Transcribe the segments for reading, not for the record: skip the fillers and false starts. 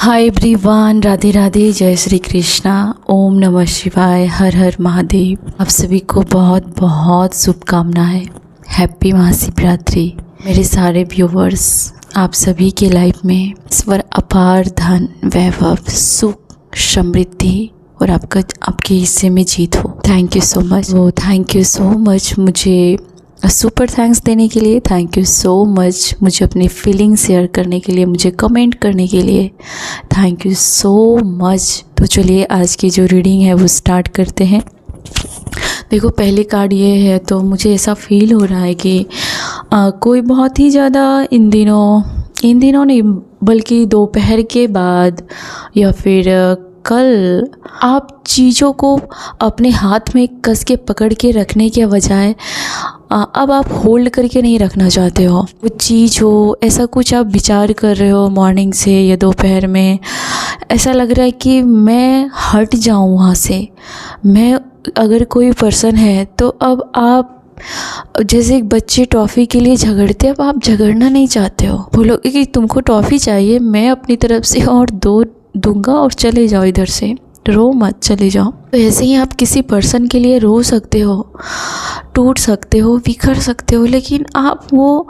Hi everyone, Radhe Radhe, जय श्री कृष्णा, ओम नमः शिवाय, हर हर महादेव। आप सभी को बहुत बहुत शुभकामनाएं। हैप्पी महाशिवरात्रि। मेरे सारे व्यूवर्स, आप सभी के लाइफ में ईश्वर अपार धन, वैभव, सुख, समृद्धि और आपके हिस्से में जीत हो। Thank you so much. Thank you so much मुझे सुपर थैंक्स देने के लिए। थैंक यू सो मच मुझे अपनी फीलिंग शेयर करने के लिए, मुझे कमेंट करने के लिए। Thank you so much. तो चलिए आज की जो रीडिंग है वो स्टार्ट करते हैं। देखो, पहले कार्ड ये है तो मुझे ऐसा फील हो रहा है कि कोई बहुत ही ज़्यादा इन दिनों नहीं बल्कि दोपहर के बाद या फिर कल आप चीज़ों को अपने हाथ में कस के पकड़ के रखने के बजाय अब आप होल्ड करके नहीं रखना चाहते हो। वो चीज़ हो, ऐसा कुछ आप विचार कर रहे हो मॉर्निंग से या दोपहर में। ऐसा लग रहा है कि मैं हट जाऊं वहाँ से। मैं अगर कोई पर्सन है तो अब आप जैसे एक बच्चे टॉफ़ी के लिए झगड़ते, अब आप झगड़ना नहीं चाहते हो। बोलोगे कि तुमको टॉफ़ी चाहिए, मैं अपनी तरफ से और दो दूंगा और चले जाओ, इधर से रो मत, चले जाओ। तो ऐसे ही आप किसी पर्सन के लिए रो सकते हो, टूट सकते हो, बिखर सकते हो, लेकिन आप वो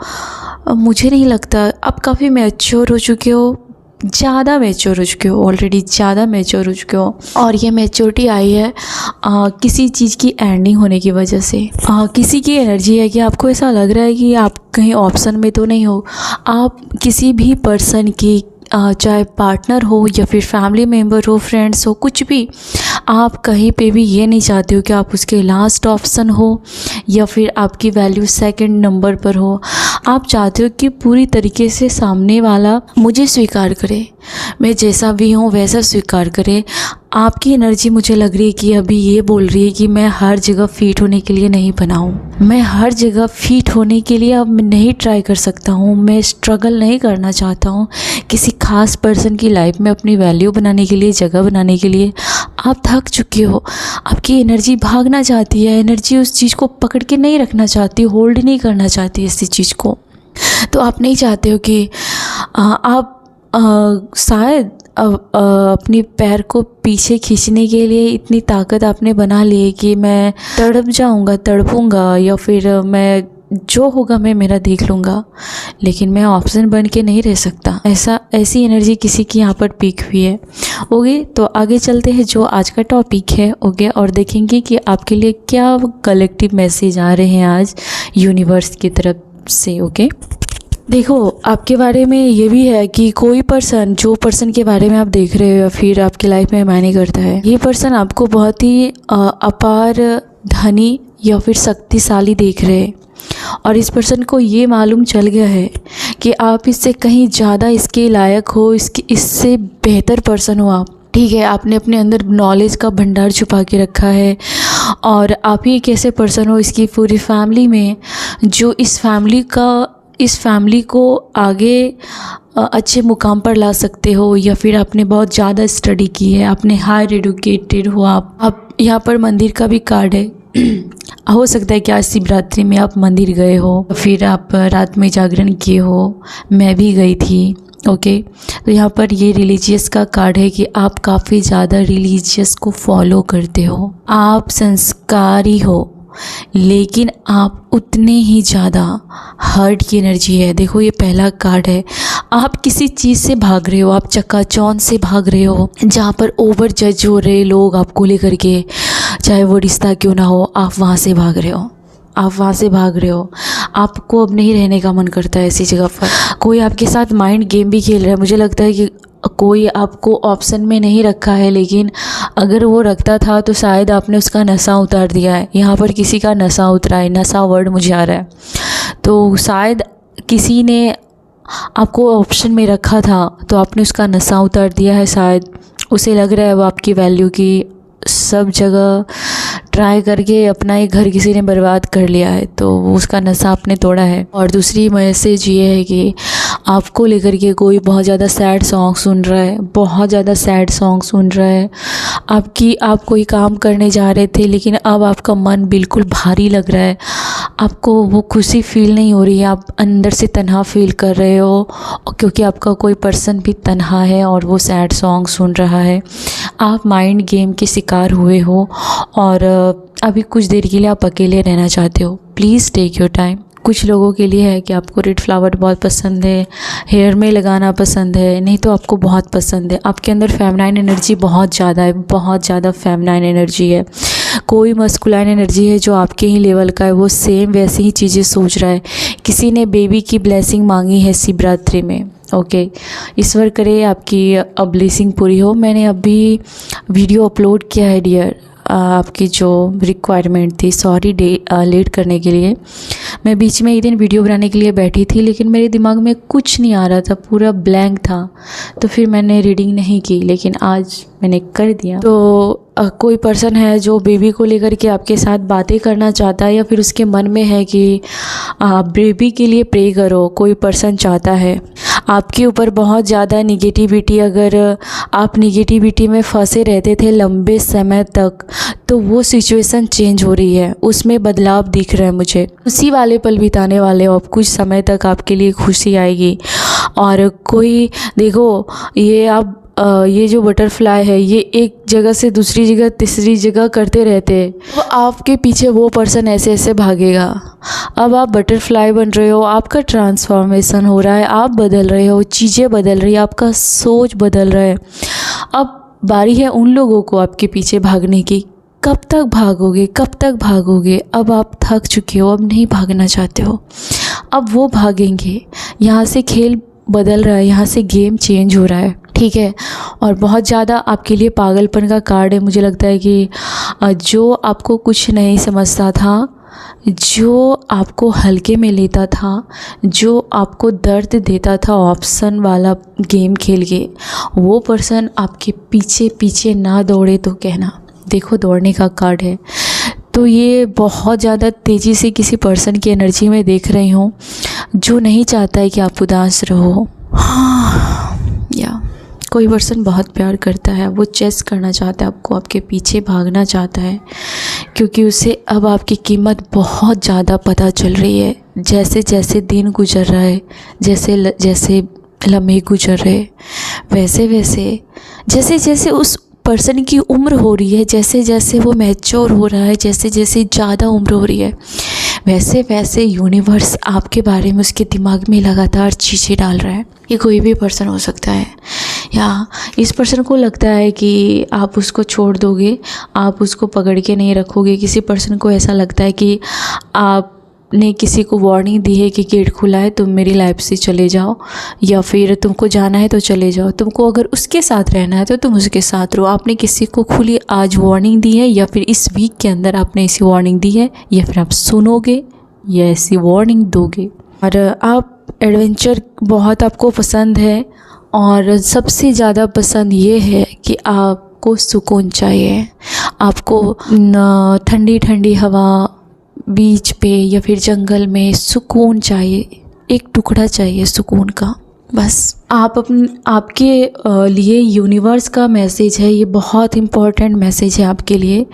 मुझे नहीं लगता आप काफ़ी मैच्योर हो चुके हो, ज़्यादा मैच्योर हो चुके हो, ऑलरेडी ज़्यादा मैच्योर हो चुके हो। और ये मैच्योरिटी आई है किसी चीज़ की एंडिंग होने की वजह से। किसी की एनर्जी है कि आपको ऐसा लग रहा है कि आप कहीं ऑप्शन में तो नहीं हो। आप किसी भी पर्सन की चाहे पार्टनर हो या फिर फैमिली मेम्बर हो, फ्रेंड्स हो, कुछ भी, आप कहीं पे भी ये नहीं चाहते हो कि आप उसके लास्ट ऑप्शन हो या फिर आपकी वैल्यू सेकंड नंबर पर हो। आप चाहते हो कि पूरी तरीके से सामने वाला मुझे स्वीकार करे, मैं जैसा भी हूँ वैसा स्वीकार करे। आपकी एनर्जी मुझे लग रही है कि अभी ये बोल रही है कि मैं हर जगह फिट होने के लिए नहीं बना हूँ। मैं हर जगह फिट होने के लिए अब नहीं ट्राई कर सकता हूँ। मैं स्ट्रगल नहीं करना चाहता हूँ किसी खास पर्सन की लाइफ में अपनी वैल्यू बनाने के लिए, जगह बनाने के लिए। आप थक चुके हो, आपकी एनर्जी भागना चाहती है, एनर्जी उस चीज़ को पकड़ के नहीं रखना चाहती, होल्ड नहीं करना चाहती इसी चीज़ को। तो आप नहीं चाहते हो कि आप शायद अपनी पैर को पीछे खींचने के लिए इतनी ताकत आपने बना ली है कि मैं तड़प जाऊंगा, तड़पूंगा, या फिर मैं जो होगा मैं मेरा देख लूँगा, लेकिन मैं ऑप्शन बन के नहीं रह सकता। ऐसी एनर्जी किसी की यहाँ पर पीक हुई है। ओके, तो आगे चलते हैं जो आज का टॉपिक है। ओके, और देखेंगे कि आपके लिए क्या कलेक्टिव मैसेज आ रहे हैं आज यूनिवर्स की तरफ से। ओके, देखो, आपके बारे में ये भी है कि कोई पर्सन, जो पर्सन के बारे में आप देख रहे हो या फिर आपकी लाइफ में मायने करता है, ये पर्सन आपको बहुत ही अपार धनी या फिर शक्तिशाली देख रहे हैं। और इस पर्सन को ये मालूम चल गया है कि आप इससे कहीं ज़्यादा इसके लायक हो, इससे बेहतर पर्सन हो आप। ठीक है, आपने अपने अंदर नॉलेज का भंडार छुपा के रखा है और आप ही एक ऐसे पर्सन हो इसकी पूरी फैमिली में जो इस फैमिली को आगे अच्छे मुकाम पर ला सकते हो, या फिर आपने बहुत ज़्यादा स्टडी की है, आपने हायर एडुकेटेड हो आप यहाँ पर मंदिर का भी कार्ड है। हो सकता है कि आज शिवरात्रि में आप मंदिर गए हो, फिर आप रात में जागरण किए हो, मैं भी गई थी। ओके, तो यहाँ पर ये रिलीजियस का कार्ड है कि आप काफ़ी ज़्यादा रिलीजियस को फॉलो करते हो, आप संस्कारी हो, लेकिन आप उतने ही ज़्यादा हर्ट की एनर्जी है। देखो, ये पहला कार्ड है। आप किसी चीज़ से भाग रहे हो, आप चकाचौंध से भाग रहे हो, जहाँ पर ओवर जज हो रहे लोग आपको लेकर के, चाहे वो रिश्ता क्यों ना हो, आप वहाँ से भाग रहे हो। आपको अब नहीं रहने का मन करता है ऐसी जगह पर। कोई आपके साथ माइंड गेम भी खेल रहा है। मुझे लगता है कि कोई आपको ऑप्शन में नहीं रखा है, लेकिन अगर वो रखता था तो शायद आपने उसका नशा उतार दिया है। यहाँ पर किसी का नशा उतरा है, नशा वर्ड मुझे आ रहा है। तो शायद किसी ने आपको ऑप्शन में रखा था तो आपने उसका नशा उतार दिया है। शायद उसे लग रहा है वो आपकी वैल्यू की सब जगह ट्राई करके अपना एक घर किसी ने बर्बाद कर लिया है, तो वो उसका नशा आपने तोड़ा है। और दूसरी मैसेज ये है कि आपको लेकर के कोई बहुत ज़्यादा सैड सॉन्ग सुन रहा है, आप कोई काम करने जा रहे थे लेकिन अब आपका मन बिल्कुल भारी लग रहा है। आपको वो खुशी फील नहीं हो रही है, आप अंदर से तन्हा फील कर रहे हो क्योंकि आपका कोई पर्सन भी तन्हा है और वो सैड सॉन्ग सुन रहा है। आप माइंड गेम के शिकार हुए हो और अभी कुछ देर के लिए आप अकेले रहना चाहते हो। Please take your time. कुछ लोगों के लिए है कि आपको रेड फ्लावर बहुत पसंद है, हेयर में लगाना पसंद है, नहीं तो आपको बहुत पसंद है। आपके अंदर फेमिनाइन एनर्जी बहुत ज़्यादा है, बहुत ज़्यादा फेमिनाइन एनर्जी है। कोई मस्कुलाइन एनर्जी है जो आपके ही लेवल का है, वो सेम वैसी ही चीज़ें सोच रहा है। किसी ने बेबी की ब्लेसिंग मांगी है शिवरात्रि में। ओके, ईश्वर करे आपकी ब्लेसिंग पूरी हो। मैंने अभी वीडियो अपलोड किया है डियर, आपकी जो रिक्वायरमेंट थी, सॉरी लेट करने के लिए। मैं बीच में एक दिन वीडियो बनाने के लिए बैठी थी लेकिन मेरे दिमाग में कुछ नहीं आ रहा था, पूरा ब्लैंक था, तो फिर मैंने रीडिंग नहीं की, लेकिन आज मैंने कर दिया। तो कोई पर्सन है जो बेबी को लेकर के आपके साथ बातें करना चाहता है या फिर उसके मन में है कि आप बेबी के लिए प्रे करो। कोई पर्सन चाहता है आपके ऊपर बहुत ज़्यादा निगेटिविटी। अगर आप निगेटिविटी में फंसे रहते थे लंबे समय तक, तो वो सिचुएशन चेंज हो रही है, उसमें बदलाव दिख रहा है मुझे। खुशी वाले पल बिताने वाले हो, अब कुछ समय तक आपके लिए खुशी आएगी। और कोई देखो, ये आप ये जो बटरफ्लाई है, ये एक जगह से दूसरी जगह तीसरी जगह करते रहते हैं, तो आपके पीछे वो पर्सन ऐसे ऐसे भागेगा। अब आप बटरफ्लाई बन रहे हो, आपका ट्रांसफॉर्मेशन हो रहा है, आप बदल रहे हो, चीज़ें बदल रही है, आपका सोच बदल रहा है। अब बारी है उन लोगों को आपके पीछे भागने की। कब तक भागोगे, कब तक भागोगे? अब आप थक चुके हो, अब नहीं भागना चाहते हो, अब वो भागेंगे। यहाँ से खेल बदल रहा है, यहाँ से गेम चेंज हो रहा है, ठीक है। और बहुत ज़्यादा आपके लिए पागलपन का कार्ड है। मुझे लगता है कि जो आपको कुछ नहीं समझता था, जो आपको हल्के में लेता था, जो आपको दर्द देता था ऑप्शन वाला गेम खेल के, वो पर्सन आपके पीछे पीछे ना दौड़े तो कहना। देखो, दौड़ने का कार्ड है। तो ये बहुत ज़्यादा तेज़ी से किसी पर्सन की एनर्जी में देख रही हूँ जो नहीं चाहता है कि आप उदास रहो। या कोई पर्सन बहुत प्यार करता है, वो चेस करना चाहता है आपको, आपके पीछे भागना चाहता है, क्योंकि उसे अब आपकी कीमत बहुत ज़्यादा पता चल रही है। जैसे जैसे दिन गुजर रहा है, जैसे जैसे लम्हे गुजर रहे, वैसे वैसे जैसे जैसे उस पर्सन की उम्र हो रही है, जैसे जैसे वो मैच्योर हो रहा है, जैसे जैसे ज़्यादा उम्र हो रही है, वैसे वैसे यूनिवर्स आपके बारे में उसके दिमाग में लगातार चीज़ें डाल रहा है। ये कोई भी पर्सन हो सकता है, या इस पर्सन को लगता है कि आप उसको छोड़ दोगे, आप उसको पकड़ के नहीं रखोगे। किसी पर्सन को ऐसा लगता है कि आपने किसी को वार्निंग दी है कि गेट खुला है, तुम मेरी लाइफ से चले जाओ, या फिर तुमको जाना है तो चले जाओ। तुमको अगर उसके साथ रहना है तो तुम उसके साथ रहो। आपने किसी को खुली आज वार्निंग दी है, या फिर इस वीक के अंदर आपने ऐसी वार्निंग दी है, या फिर आप सुनोगे या ऐसी वार्निंग दोगे। और आप एडवेंचर बहुत आपको पसंद है, और सबसे ज़्यादा पसंद ये है कि आपको सुकून चाहिए। आपको ठंडी ठंडी हवा, बीच पे या फिर जंगल में सुकून चाहिए, एक टुकड़ा चाहिए सुकून का, बस। आपके लिए यूनिवर्स का मैसेज है, ये बहुत इम्पोर्टेंट मैसेज है आपके लिए।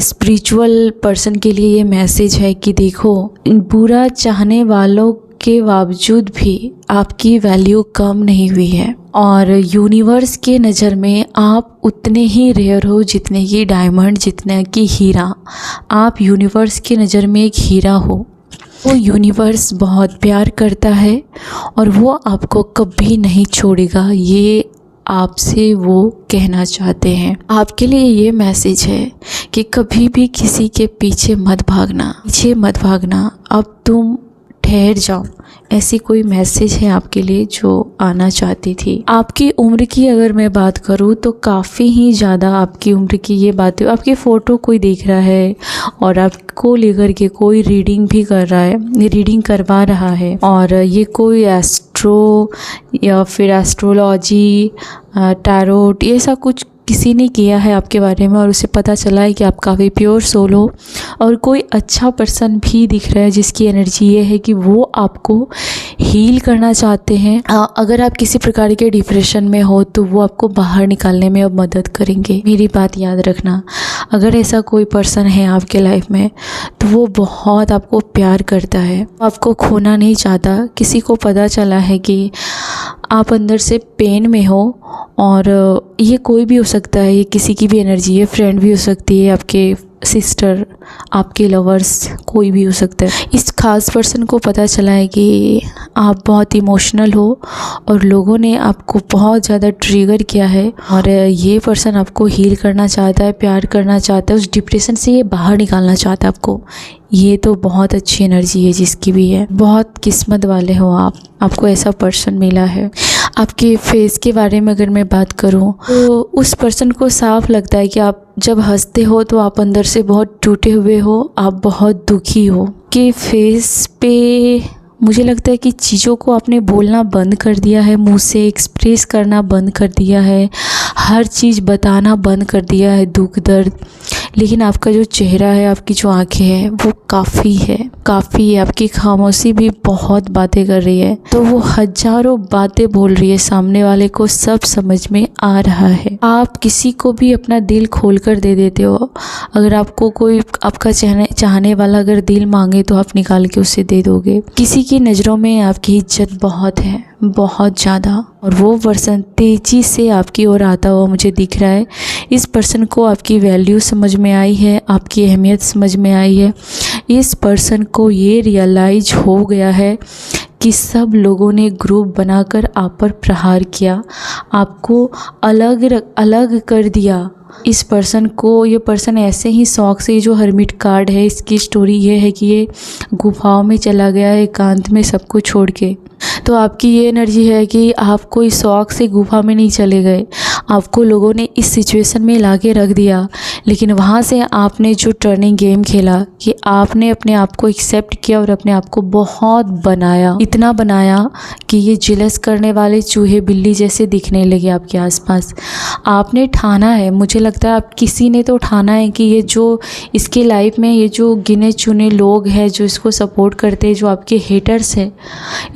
स्पिरिचुअल पर्सन के लिए ये मैसेज है कि देखो, बुरा चाहने वालों के बावजूद भी आपकी वैल्यू कम नहीं हुई है, और यूनिवर्स के नज़र में आप उतने ही रेयर हो जितने की डायमंड, जितने की हीरा। आप यूनिवर्स के नज़र में एक हीरा हो। वो यूनिवर्स बहुत प्यार करता है और वो आपको कभी नहीं छोड़ेगा, ये आपसे वो कहना चाहते हैं। आपके लिए ये मैसेज है कि कभी भी किसी के पीछे मत भागना, अब तुम ठहर जाओ। ऐसी कोई मैसेज है आपके लिए जो आना चाहती थी। आपकी उम्र की अगर मैं बात करूँ तो काफ़ी ही ज़्यादा आपकी उम्र की ये बातें, आपकी फ़ोटो कोई देख रहा है और आपको लेकर के कोई रीडिंग भी कर रहा है, रीडिंग करवा रहा है, और ये कोई एस्ट्रो या फिर एस्ट्रोलॉजी, टैरोट, ये सब कुछ किसी ने किया है आपके बारे में और उसे पता चला है कि आप काफ़ी प्योर सोल हो, और कोई अच्छा पर्सन भी दिख रहा है जिसकी एनर्जी ये है कि वो आपको हील करना चाहते हैं। अगर आप किसी प्रकार के डिप्रेशन में हो तो वो आपको बाहर निकालने में अब मदद करेंगे। मेरी बात याद रखना, अगर ऐसा कोई पर्सन है आपके लाइफ में तो वो बहुत आपको प्यार करता है, आपको खोना नहीं चाहता। किसी को पता चला है कि आप अंदर से पेन में हो, और ये कोई भी हो सकता है, ये किसी की भी एनर्जी है, फ्रेंड भी हो सकती है, आपके सिस्टर, आपके लवर्स, कोई भी हो सकता है। इस खास पर्सन को पता चला है कि आप बहुत इमोशनल हो और लोगों ने आपको बहुत ज़्यादा ट्रिगर किया है, और ये पर्सन आपको हील करना चाहता है, प्यार करना चाहता है, उस डिप्रेशन से ये बाहर निकालना चाहता है आपको। ये तो बहुत अच्छी एनर्जी है जिसकी भी है। बहुत किस्मत वाले हो आप, आपको ऐसा पर्सन मिला है। आपके फेस के बारे में अगर मैं बात करूं तो उस पर्सन को साफ लगता है कि आप जब हंसते हो तो आप अंदर से बहुत टूटे हुए हो, आप बहुत दुखी हो। कि फेस पे मुझे लगता है कि चीज़ों को आपने बोलना बंद कर दिया है, मुंह से एक्सप्रेस करना बंद कर दिया है, हर चीज़ बताना बंद कर दिया है, दुख दर्द। लेकिन आपका जो चेहरा है, आपकी जो आंखें हैं, वो काफ़ी है। आपकी खामोशी भी बहुत बातें कर रही है, तो वो हजारों बातें बोल रही है, सामने वाले को सब समझ में आ रहा है। आप किसी को भी अपना दिल खोल कर दे देते हो। अगर आपको कोई आपका चाहने वाला अगर दिल मांगे तो आप निकाल के उसे दे दोगे। किसी की नज़रों में आपकी इज्जत बहुत है, बहुत ज़्यादा, और वो पर्सन तेज़ी से आपकी ओर आता हुआ मुझे दिख रहा है। इस पर्सन को आपकी वैल्यू समझ में आई है, आपकी अहमियत समझ में आई है। इस पर्सन को ये रियलाइज हो गया है कि सब लोगों ने ग्रुप बनाकर आप पर प्रहार किया, आपको अलग कर दिया। इस पर्सन को, ये पर्सन ऐसे ही शौक से, जो हर्मिट कार्ड है इसकी स्टोरी ये है कि ये गुफाओं में चला गया है एकांत में सब कुछ छोड़ के। तो आपकी ये एनर्जी है कि आप कोई शौक से गुफा में नहीं चले गए, आपको लोगों ने इस सिचुएशन में ला के रख दिया, लेकिन वहाँ से आपने जो टर्निंग गेम खेला कि आपने अपने आप को एक्सेप्ट किया और अपने आप को बहुत बनाया, इतना बनाया कि ये जिलस करने वाले चूहे बिल्ली जैसे दिखने लगे आपके आसपास। आपने ठाना है, मुझे लगता है आप किसी ने तो ठाना है कि ये जो इसके लाइफ में ये जो गिने चुने लोग हैं जो इसको सपोर्ट करते हैं, जो आपके हेटर्स हैं,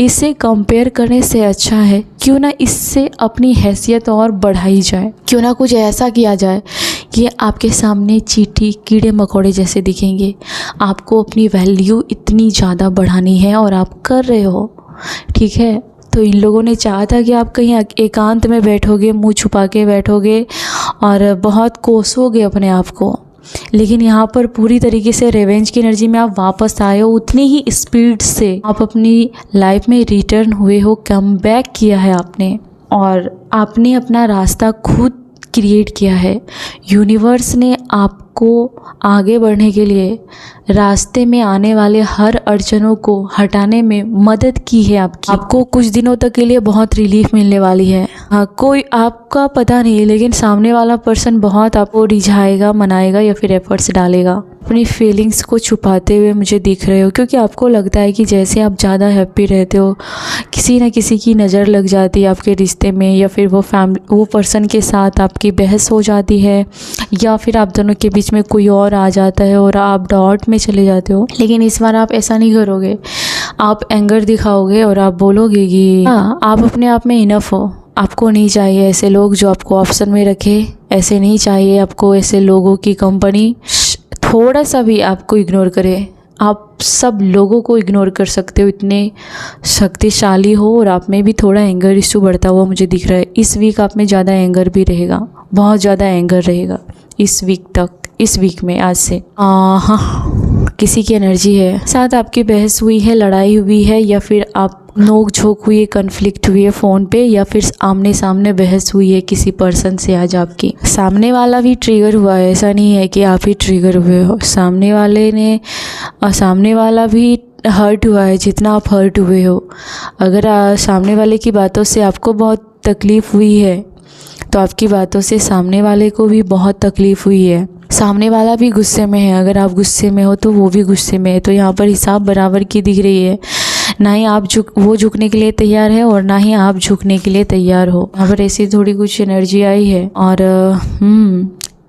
इससे कंपेयर करने से अच्छा है क्यों ना इससे अपनी हैसियत और बढ़ाई जाए, क्यों ना कुछ ऐसा किया जाए कि आपके सामने चींटी कीड़े मकोड़े जैसे दिखेंगे। आपको अपनी वैल्यू इतनी ज़्यादा बढ़ानी है और आप कर रहे हो, ठीक है। तो इन लोगों ने चाहा था कि आप कहीं एकांत में बैठोगे, मुंह छुपा के बैठोगे और बहुत कोसोगे अपने आप को, लेकिन यहाँ पर पूरी तरीके से रिवेंज की एनर्जी में आप वापस आए हो। उतनी ही स्पीड से आप अपनी लाइफ में रिटर्न हुए हो, कम बैक किया है आपने, और आपने अपना रास्ता खुद क्रिएट किया है। यूनिवर्स ने आपको आगे बढ़ने के लिए रास्ते में आने वाले हर अड़चनों को हटाने में मदद की है आपकी। आपको कुछ दिनों तक के लिए बहुत रिलीफ मिलने वाली है। कोई आपका पता नहीं, लेकिन सामने वाला पर्सन बहुत आपको रिझाएगा, मनाएगा या फिर एफर्ट्स डालेगा। अपनी फीलिंग्स को छुपाते हुए मुझे दिख रहे हो, क्योंकि आपको लगता है कि जैसे आप ज़्यादा हैप्पी रहते हो, किसी न किसी की नज़र लग जाती है आपके रिश्ते में, या फिर वो पर्सन के साथ आपकी बहस हो जाती है, या फिर आप दोनों के बीच में कोई और आ जाता है और आप डॉट में चले जाते हो। लेकिन इस बार आप ऐसा नहीं करोगे, आप एंगर दिखाओगे और आप बोलोगे कि हाँ, आप अपने आप में इनफ हो। आपको नहीं चाहिए ऐसे लोग जो आपको ऑप्शन में रखे, ऐसे नहीं चाहिए आपको ऐसे लोगों की कंपनी थोड़ा सा भी आपको इग्नोर करे। आप सब लोगों को इग्नोर कर सकते हो, इतने शक्तिशाली हो, और आप में भी थोड़ा एंगर इशू बढ़ता हुआ मुझे दिख रहा है। इस वीक आप में ज़्यादा एंगर भी रहेगा, बहुत ज़्यादा एंगर रहेगा इस वीक तक, इस वीक में आज से। हाँ, किसी की एनर्जी है, साथ आपकी बहस हुई है, लड़ाई हुई है, या फिर आप नोक झोंक हुई है, कन्फ्लिक्ट हुई है फ़ोन पे, या फिर आमने सामने बहस हुई है किसी पर्सन से। आज आपकी सामने वाला भी ट्रिगर हुआ है, ऐसा नहीं है कि आप ही ट्रिगर हुए हो। सामने वाला भी हर्ट हुआ है जितना आप हर्ट हुए हो। अगर सामने वाले की बातों से आपको बहुत तकलीफ़ हुई है तो आपकी बातों से सामने वाले को भी बहुत तकलीफ़ हुई है। सामने वाला भी गुस्से में है, अगर आप गुस्से में हो तो वो भी गुस्से में है, तो यहाँ पर हिसाब बराबर की दिख रही है। ना ही आप वो झुकने के लिए तैयार है और ना ही आप झुकने के लिए तैयार हो। यहाँ पर ऐसी थोड़ी कुछ एनर्जी आई है और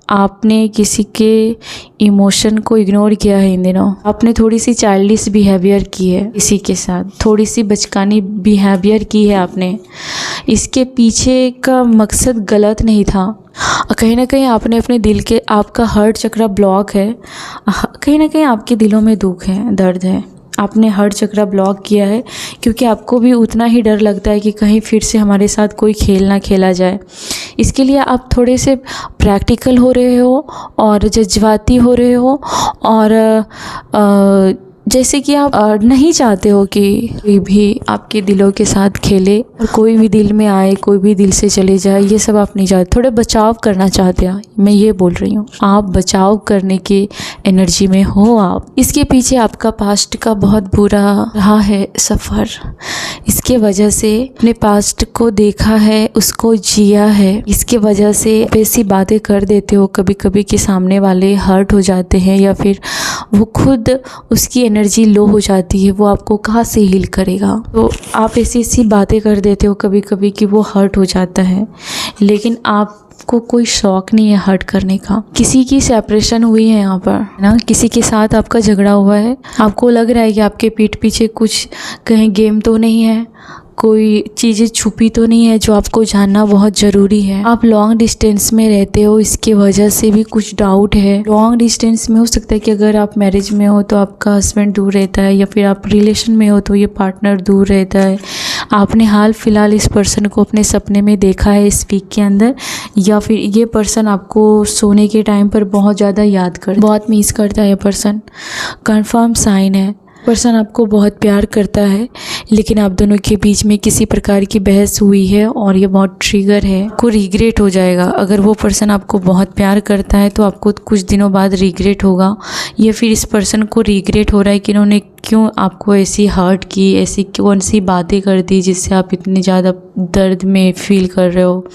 आपने किसी के इमोशन को इग्नोर किया है इन दिनों। आपने थोड़ी सी चाइल्डिश बिहेवियर की है किसी के साथ, थोड़ी सी बचकानी बिहेवियर की है आपने। इसके पीछे का मकसद गलत नहीं था। कहीं ना कहीं आपने अपने दिल के, आपका हार्ट चक्र ब्लॉक है, कहीं ना कहीं आपके दिलों में दुख है, दर्द है। आपने हार्ट चक्र ब्लॉक किया है क्योंकि आपको भी उतना ही डर लगता है कि कहीं फिर से हमारे साथ कोई खेल ना खेला जाए। इसके लिए आप थोड़े से प्रैक्टिकल हो रहे हो और जज्बाती हो रहे हो और जैसे कि आप नहीं चाहते हो कि कोई भी आपके दिलों के साथ खेले और कोई भी दिल में आए, कोई भी दिल से चले जाए, ये सब आप नहीं चाहते। थोड़े बचाव करना चाहते हैं, मैं ये बोल रही हूँ। आप बचाव करने की एनर्जी में हो आप। इसके पीछे आपका पास्ट का बहुत बुरा रहा है सफ़र। इसके वजह से अपने पास्ट को देखा है, उसको जिया है। इसके वजह से ऐसी बातें कर देते हो कभी कभी कि सामने वाले हर्ट हो जाते हैं या फिर वो खुद उसकी एनर्जी लो हो जाती है। वो आपको कहाँ से हील करेगा। तो आप ऐसी बातें कर देते हो कभी कभी कि वो हर्ट हो जाता है, लेकिन आपको कोई शौक नहीं है हर्ट करने का। किसी की सेपरेशन हुई है यहाँ पर ना, किसी के साथ आपका झगड़ा हुआ है। आपको लग रहा है कि आपके पीठ पीछे कुछ कहीं गेम तो नहीं है, कोई चीज़ें छुपी तो नहीं है जो आपको जानना बहुत ज़रूरी है। आप लॉन्ग डिस्टेंस में रहते हो, इसके वजह से भी कुछ डाउट है। लॉन्ग डिस्टेंस में हो सकता है कि अगर आप मैरिज में हो तो आपका हस्बैंड दूर रहता है, या फिर आप रिलेशन में हो तो ये पार्टनर दूर रहता है। आपने हाल फिलहाल इस पर्सन को अपने सपने में देखा है इस वीक के अंदर, या फिर ये पर्सन आपको सोने के टाइम पर बहुत ज़्यादा याद करता, बहुत मिस करता है। ये पर्सन कंफर्म साइन है। पर्सन आपको बहुत प्यार करता है, लेकिन आप दोनों के बीच में किसी प्रकार की बहस हुई है और ये बहुत ट्रिगर है। को रिग्रेट हो जाएगा। अगर वो पर्सन आपको बहुत प्यार करता है तो आपको कुछ दिनों बाद रिग्रेट होगा, या फिर इस पर्सन को रिग्रेट हो रहा है कि इन्होंने क्यों आपको ऐसी हर्ट की, ऐसी कौन सी बातें कर दी जिससे आप इतने ज़्यादा दर्द में फील कर रहे हो।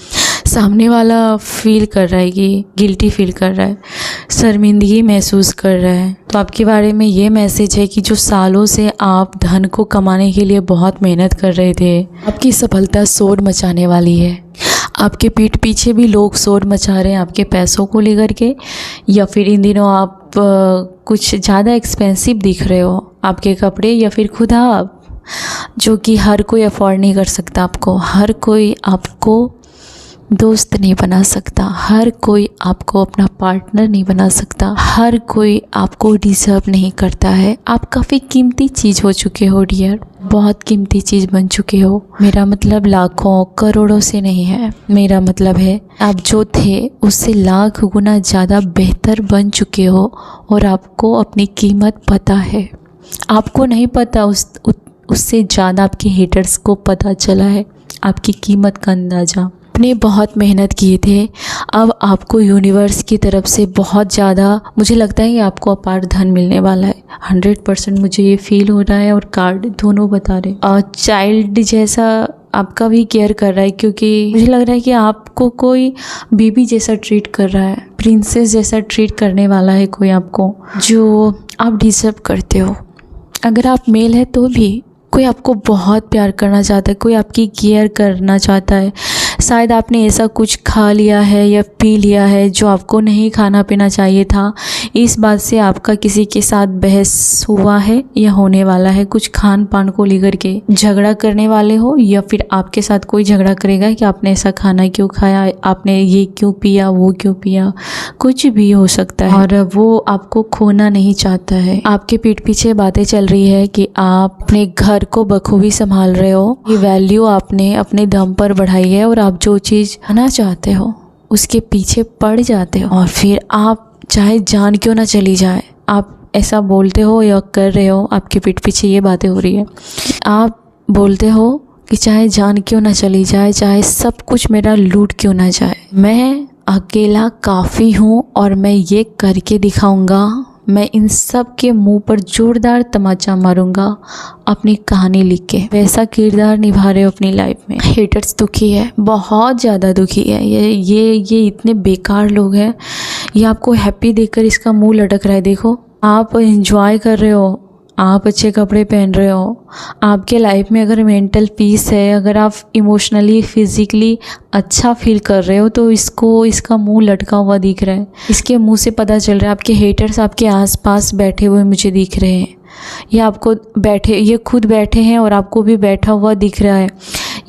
सामने वाला फील कर रहा है कि गिल्टी फील कर रहा है, शर्मिंदगी महसूस कर रहा है। तो आपके बारे में ये मैसेज है कि जो सालों से आप धन को कमाने के लिए बहुत मेहनत कर रहे थे, आपकी सफलता शोर मचाने वाली है। आपके पीठ पीछे भी लोग शोर मचा रहे हैं आपके पैसों को लेकर के, या फिर इन दिनों आप कुछ ज़्यादा एक्सपेंसिव दिख रहे हो, आपके कपड़े या फिर खुद आप, जो कि हर कोई अफोर्ड नहीं कर सकता आपको। हर कोई आपको दोस्त नहीं बना सकता, हर कोई आपको अपना पार्टनर नहीं बना सकता, हर कोई आपको डिज़र्व नहीं करता है। आप काफ़ी कीमती चीज़ हो चुके हो डियर, बहुत कीमती चीज़ बन चुके हो। मेरा मतलब लाखों करोड़ों से नहीं है, मेरा मतलब है आप जो थे उससे लाख गुना ज़्यादा बेहतर बन चुके हो और आपको अपनी कीमत पता है। आपको नहीं पता, उससे ज़्यादा आपके हेटर्स को पता चला है आपकी कीमत का अंदाज़ा। आपने बहुत मेहनत किए थे, अब आपको यूनिवर्स की तरफ से बहुत ज़्यादा, मुझे लगता है कि आपको अपार धन मिलने वाला है। 100% मुझे ये फील हो रहा है और कार्ड दोनों बता रहे। और चाइल्ड जैसा आपका भी केयर कर रहा है, क्योंकि मुझे लग रहा है कि आपको कोई बेबी जैसा ट्रीट कर रहा है, प्रिंसेस जैसा ट्रीट करने वाला है कोई आपको, जो आप डिजर्व करते हो। अगर आप मेल है तो भी कोई आपको बहुत प्यार करना चाहता है, कोई आपकी केयर करना चाहता है। शायद आपने ऐसा कुछ खा लिया है या पी लिया है जो आपको नहीं खाना पीना चाहिए था। इस बात से आपका किसी के साथ बहस हुआ है या होने वाला है, कुछ खान पान को लेकर के झगड़ा करने वाले हो, या फिर आपके साथ कोई झगड़ा करेगा कि आपने ऐसा खाना क्यों खाया, आपने ये क्यों पिया, वो क्यों पिया, कुछ भी हो सकता है। और वो आपको खोना नहीं चाहता है। आपके पीठ पीछे बातें चल रही है कि आप अपने घर को बखूबी संभाल रहे हो, ये वैल्यू आपने अपने दम पर बढ़ाई है और आप जो चीज़ पाना चाहते हो उसके पीछे पड़ जाते हो, और फिर आप चाहे जान क्यों ना चली जाए, आप ऐसा बोलते हो या कर रहे हो। आपके पीठ पीछे ये बातें हो रही है, आप बोलते हो कि चाहे जान क्यों ना चली जाए, चाहे सब कुछ मेरा लूट क्यों ना जाए, मैं अकेला काफ़ी हूँ और मैं ये करके दिखाऊंगा। मैं इन सब के मुंह पर जोरदार तमाचा मारूंगा अपनी कहानी लिख के। वैसा किरदार निभा रहे हो अपनी लाइफ में। हेटर्स दुखी है, बहुत ज़्यादा दुखी है। ये इतने बेकार लोग हैं। ये आपको हैप्पी देखकर इसका मुंह लटक रहा है। देखो, आप एंजॉय कर रहे हो, आप अच्छे कपड़े पहन रहे हो, आपके लाइफ में अगर मेंटल पीस है, अगर आप इमोशनली फिज़िकली अच्छा फील कर रहे हो, तो इसका मुंह लटका हुआ दिख रहा है। इसके मुंह से पता चल रहा है आपके हेटर्स आपके आसपास बैठे हुए मुझे दिख रहे हैं। ये खुद बैठे हैं और आपको भी बैठा हुआ दिख रहा है।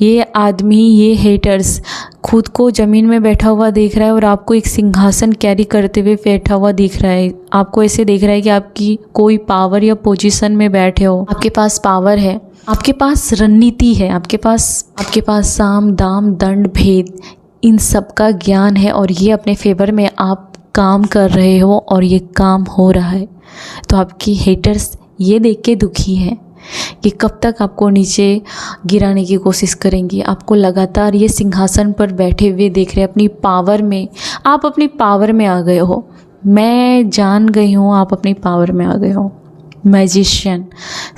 ये आदमी, ये हेटर्स खुद को ज़मीन में बैठा हुआ देख रहा है और आपको एक सिंहासन कैरी करते हुए बैठा हुआ दिख रहा है। आपको ऐसे देख रहा है कि आपकी कोई पावर या पोजीशन में बैठे हो, आपके पास पावर है, आपके पास रणनीति है, आपके पास साम दाम दंड भेद इन सब का ज्ञान है और ये अपने फेवर में आप काम कर रहे हो और ये काम हो रहा है। तो आपकी हेटर्स ये देख के दुखी हैं कि कब तक आपको नीचे गिराने की कोशिश करेंगी। आपको लगातार ये सिंहासन पर बैठे हुए देख रहे हैं अपनी पावर में। आप अपनी पावर में आ गए हो, मैं जान गई हूँ आप अपनी पावर में आ गए हो। मैजिशियन,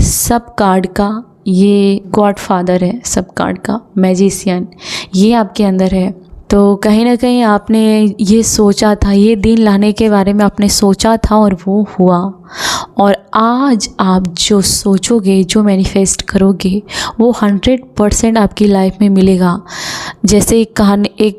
सब कार्ड का ये गॉडफादर है, सब कार्ड का मैजिशियन ये आपके अंदर है। तो कहीं ना कहीं आपने ये सोचा था, ये दिन लाने के बारे में आपने सोचा था और वो हुआ। और आज आप जो सोचोगे, जो मैनिफेस्ट करोगे, वो 100% आपकी लाइफ में मिलेगा। जैसे एक कहानी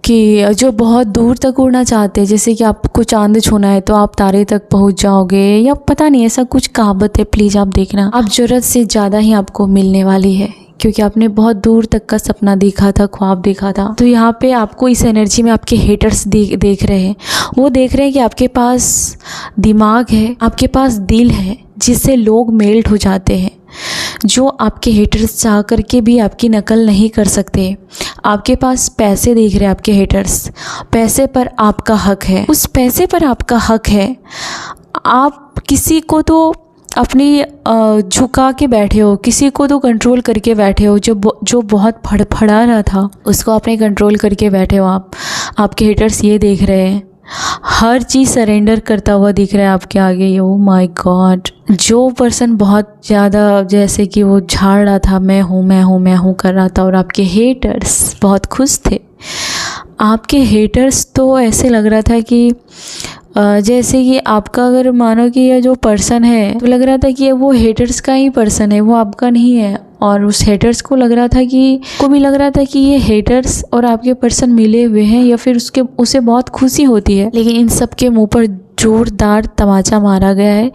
कि जो बहुत दूर तक उड़ना चाहते हैं, जैसे कि आपको चांद छूना है तो आप तारे तक पहुंच जाओगे, या पता नहीं ऐसा कुछ कहावत है, प्लीज़ आप देखना। आप ज़रूरत से ज़्यादा ही आपको मिलने वाली है, क्योंकि आपने बहुत दूर तक का सपना देखा था, ख्वाब देखा था। तो यहाँ पे आपको इस एनर्जी में आपके हेटर्स देख रहे हैं। वो देख रहे हैं कि आपके पास दिमाग है, आपके पास दिल है, जिससे लोग मेल्ट हो जाते हैं। जो आपके हेटर्स चाह करके भी आपकी नकल नहीं कर सकते। आपके पास पैसे देख रहे हैं आपके हेटर्स, पैसे पर आपका हक है, उस पैसे पर आपका हक है। आप किसी को तो अपनी झुका के बैठे हो, किसी को तो कंट्रोल करके बैठे हो। जो बहुत फड़फड़ा रहा था उसको आपने कंट्रोल करके बैठे हो आप। आपके हेटर्स ये देख रहे हैं, हर चीज़ सरेंडर करता हुआ दिख रहा है आपके आगे। ओह माय गॉड, जो पर्सन बहुत ज़्यादा जैसे कि वो झाड़ रहा था, मैं हूँ कर रहा था, और आपके हेटर्स बहुत खुश थे। आपके हेटर्स तो ऐसे लग रहा था कि जैसे कि आपका, अगर मानो कि यह जो पर्सन है, तो लग रहा था कि वो हेटर्स का ही पर्सन है, वो आपका नहीं है। और उस हेटर्स को लग रहा था कि ये हेटर्स और आपके पर्सन मिले हुए हैं, या फिर उसे बहुत खुशी होती है। लेकिन इन सब के मुंह पर जोरदार तमाचा मारा गया है।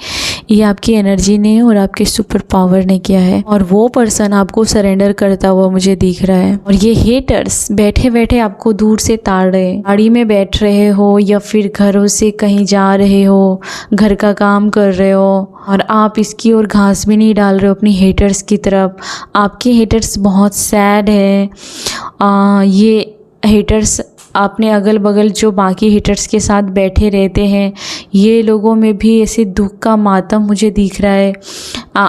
ये आपकी एनर्जी ने और आपके सुपर पावर ने किया है, और वो पर्सन आपको सरेंडर करता हुआ मुझे दिख रहा है। और ये हेटर्स बैठे बैठे आपको दूर से ताड़ रहे हैं। गाड़ी में बैठ रहे हो या फिर घरों से कहीं जा रहे हो, घर का काम कर रहे हो, और आप इसकी ओर घास भी नहीं डाल रहे हो अपनी हेटर्स की तरफ। आपके हेटर्स बहुत सैड है। ये हेटर्स अपने अगल बगल जो बाकी हेटर्स के साथ बैठे रहते हैं, ये लोगों में भी ऐसे दुख का मातम मुझे दिख रहा है।